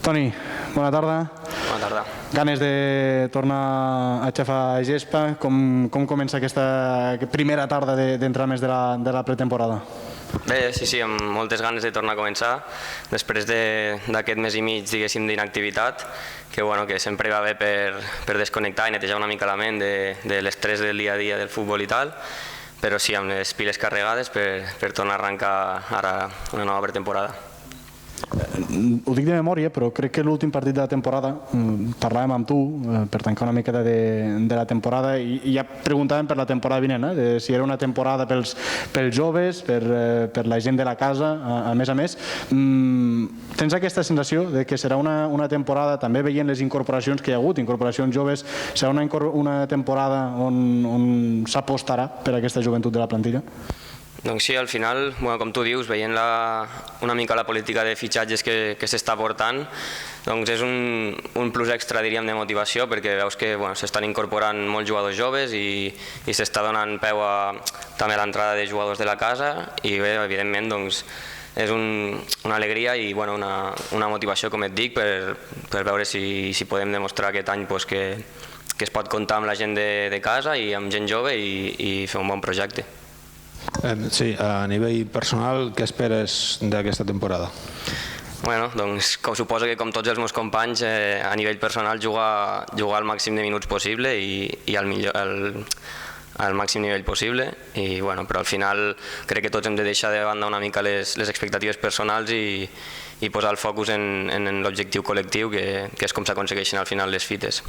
Toni, bona tarda. Bona tarda. Ganes de tornar a xafar gespa. Com comença aquesta primera tarda d'entrenaments de la pretemporada? Bé, sí, amb moltes ganes de tornar a començar, després d'aquest mes i mig, diguéssim, d'inactivitat, que sempre va bé per desconnectar i netejar una mica la ment de l'estrès del dia a dia del futbol i tal, però sí, amb les piles carregades per tornar a arrencar ara una nova pretemporada. Ho dic de memòria, però crec que l'últim partit de la temporada parlàvem amb tu per tancar una mica de la temporada i ja preguntàvem per la temporada vinent, de si era una temporada pels joves, per la gent de la casa, a més. Tens aquesta sensació de que serà una temporada, també veient les incorporacions que hi ha hagut, incorporacions joves, serà una temporada on s'apostarà per aquesta joventut de la plantilla? Doncs sí, al final, com tu dius, veient una mica la política de fitxatges que s'està portant, doncs és un plus extra, diríem, de motivació, perquè veus que s'estan incorporant molts jugadors joves i s'està donant peu també a l'entrada de jugadors de la casa i bé, evidentment, doncs, és una alegria i una motivació, com et dic, per veure si podem demostrar aquest any que es pot comptar amb la gent de casa i amb gent jove i fer un bon projecte. Sí, a nivell personal, què esperes d'aquesta temporada? Doncs suposo que com tots els meus companys, a nivell personal jugar al màxim de minuts possible i al màxim nivell possible, però al final crec que tots hem de deixar de banda una mica les expectatives personals i posar el focus en l'objectiu col·lectiu, que és com s'aconsegueixen al final les fites.